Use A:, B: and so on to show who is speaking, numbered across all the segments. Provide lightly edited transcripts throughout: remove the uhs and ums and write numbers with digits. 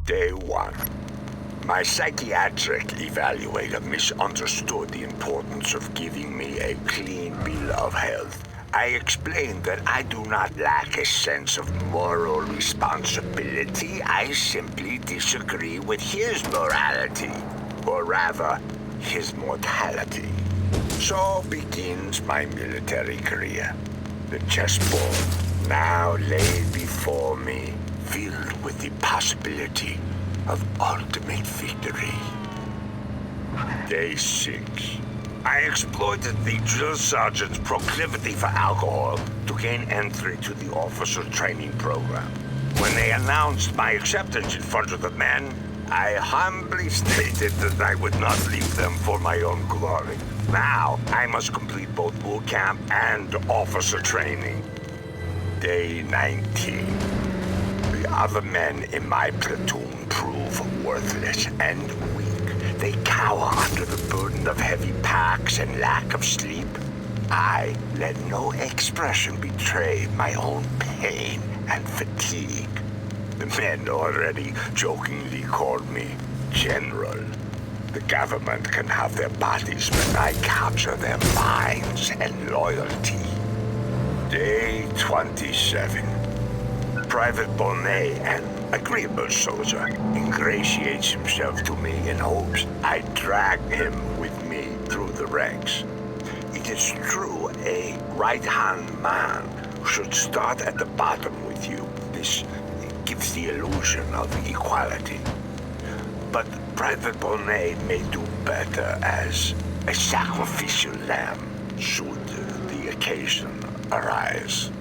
A: Day 1. My psychiatric evaluator misunderstood the importance of giving me a clean bill of health. I explained that I do not lack a sense of moral responsibility. I simply disagree with his morality, or rather, his mortality. So begins my military career. The chessboard now lay before me, filled with the possibility of ultimate victory. Day 6. I exploited the drill sergeant's proclivity for alcohol to gain entry to the officer training program. When they announced my acceptance in front of the men, I humbly stated that I would not leave them for my own glory. Now, I must complete both boot camp and officer training. Day 19. The other men in my platoon prove worthless and weak. They cower under the burden of heavy packs and lack of sleep. I let no expression betray my own pain and fatigue. The men already jokingly called me General. The government can have their bodies, but I capture their minds and loyalty. Day 27. Private Bonnet, an agreeable soldier, ingratiates himself to me in hopes I drag him with me through the ranks. It is true a right-hand man should start at the bottom with you. This gives the illusion of equality. But Private Bonnet may do better as a sacrificial lamb should the occasion arise.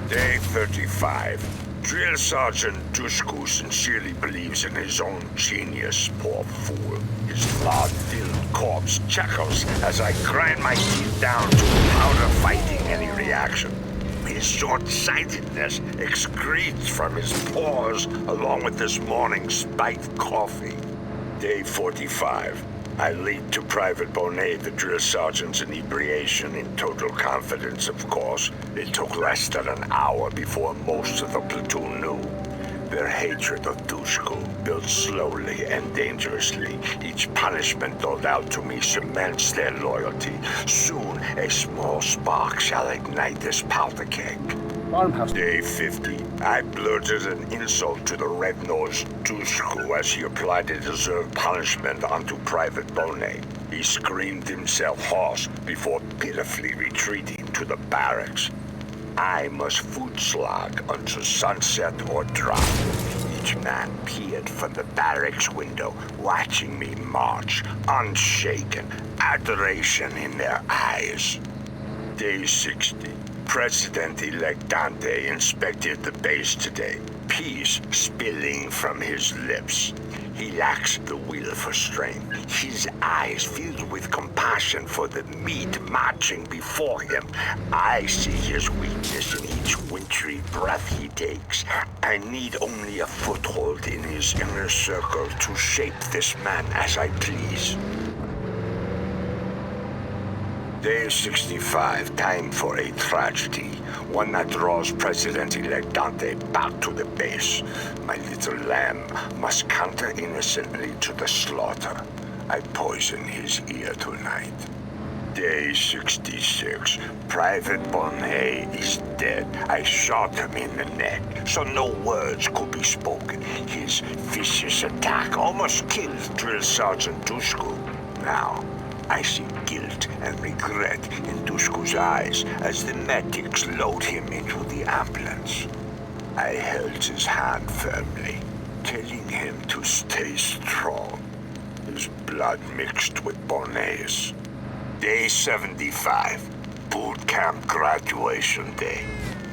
A: Day 35. Drill Sergeant Dushku sincerely believes in his own genius, poor fool. His blood-filled corpse chuckles as I grind my teeth down to powder fighting any reaction. His short-sightedness excretes from his pores along with this morning's spiked coffee. Day 45. I lead to Private Bonnet, the drill sergeant's inebriation, in total confidence, of course. It took less than an hour before most of the platoon knew. Their hatred of Dushku built slowly and dangerously. Each punishment doled out to me cements their loyalty. Soon, a small spark shall ignite this powder keg.
B: Farmhouse.
A: Day 50. I blurted an insult to the red-nosed Dushku as he applied a deserved punishment onto Private Bonnet. He screamed himself hoarse before pitifully retreating to the barracks. I must food slog until sunset or drop. Each man peered from the barracks window, watching me march, unshaken, adoration in their eyes. Day 60. President-elect Dante inspected the base today, peace spilling from his lips. He lacks the will for strength, his eyes filled with compassion for the meat marching before him. I see his weakness in each wintry breath he takes. I need only a foothold in his inner circle to shape this man as I please. Day 65, time for a tragedy. One that draws President-elect Dante back to the base. My little lamb must canter innocently to the slaughter. I poison his ear tonight. Day 66, Private Bonnet is dead. I shot him in the neck, so no words could be spoken. His vicious attack almost killed Drill Sergeant Dushku. Now, I see guilt and regret in Dushku's eyes as the medics load him into the ambulance. I held his hand firmly, telling him to stay strong. His blood mixed with Bonnet's. Day 75, boot camp graduation day.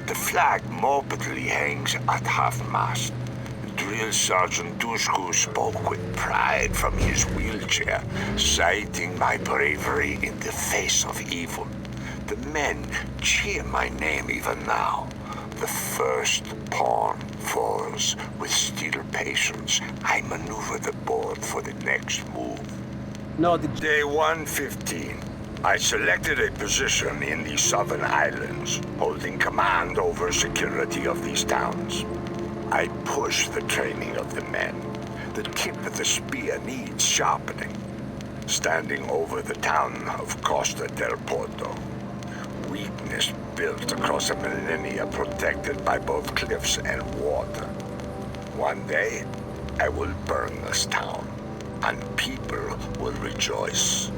A: The flag morbidly hangs at half-mast. Drill Sergeant Dushku spoke with pride from his wheelchair, citing my bravery in the face of evil. The men cheer my name even now. The first pawn falls with still patience. I maneuver the board for the next move.
B: No,
A: Day 115. I selected a position in the Southern Islands, holding command over security of these towns. I push the training of the men. The tip of the spear needs sharpening. Standing over the town of Costa del Porto. Weakness built across a millennia protected by both cliffs and water. One day, I will burn this town, and people will rejoice.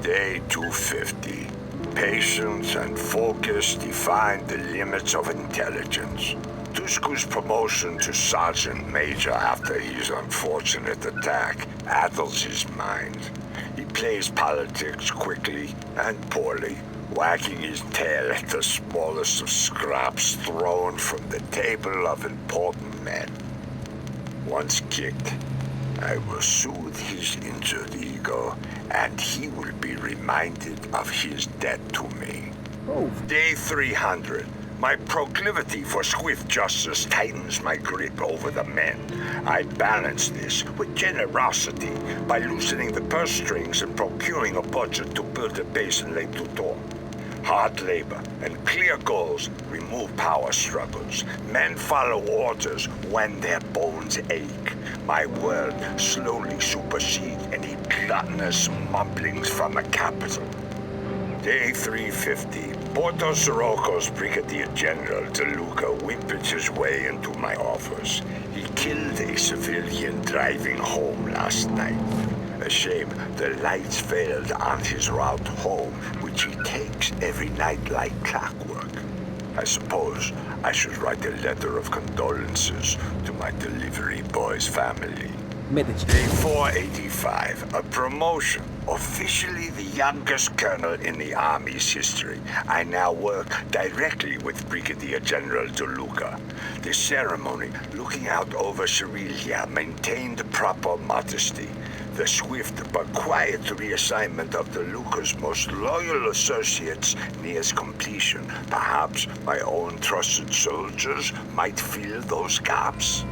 A: Day 250. Patience and focus define the limits of intelligence. Tusku's promotion to Sergeant Major after his unfortunate attack addles his mind. He plays politics quickly and poorly, wagging his tail at the smallest of scraps thrown from the table of important men. Once kicked, I will soothe his injured ego, and he will be reminded of his debt to me.
B: Oh.
A: Day 300. My proclivity for swift justice tightens my grip over the men. I balance this with generosity by loosening the purse strings and procuring a budget to build a base in Lake Tutor. Hard labor and clear goals remove power struggles. Men follow orders when their bones ache. My word slowly supersedes any gluttonous mumblings from the capital. Day 350. Porto Sirocco's Brigadier General De Luca whipped his way into my office. He killed a civilian driving home last night. A shame the lights failed on his route home, which he takes every night like clockwork. I suppose I should write a letter of condolences to my delivery boy's family. Day 485, a promotion. Officially the youngest colonel in the Army's history. I now work directly with Brigadier General De Luca. The ceremony, looking out over Sevilla, maintained proper modesty. The swift but quiet reassignment of De Luca's most loyal associates nears completion. Perhaps my own trusted soldiers might fill those gaps.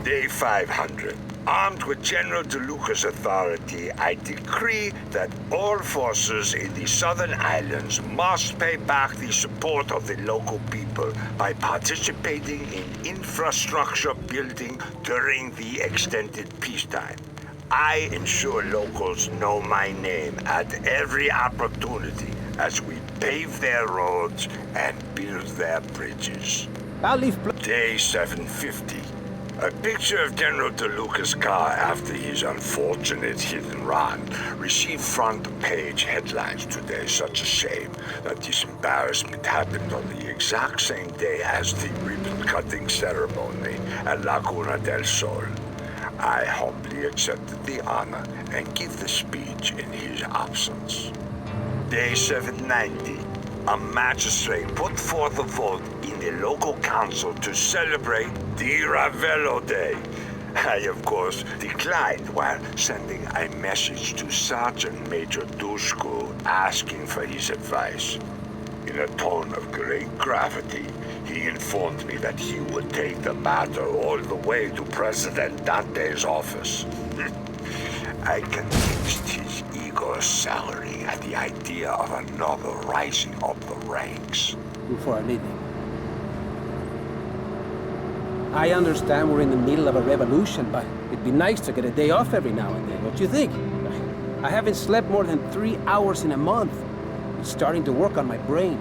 A: Day 500. Armed with General De Luca's authority, I decree that all forces in the southern islands must pay back the support of the local people by participating in infrastructure building during the extended peacetime. I ensure locals know my name at every opportunity as we pave their roads and build their bridges. Day 750. A picture of General De Luca's car after his unfortunate hit and run received front-page headlines today. Such a shame that this embarrassment happened on the exact same day as the ribbon-cutting ceremony at Laguna del Sol. I humbly accepted the honor and give the speech in his absence. Day 790. A magistrate put forth a vote in the local council to celebrate the Ravello Day. I, of course, declined while sending a message to Sergeant Major Dushku asking for his advice. In a tone of great gravity, he informed me that he would take the matter all the way to President Dante's office. I convinced his ego souring at the idea of another rising up the ranks.
B: Before anything. I understand we're in the middle of a revolution, but it'd be nice to get a day off every now and then, don't you think? I haven't slept more than 3 hours in a month. It's starting to work on my brain.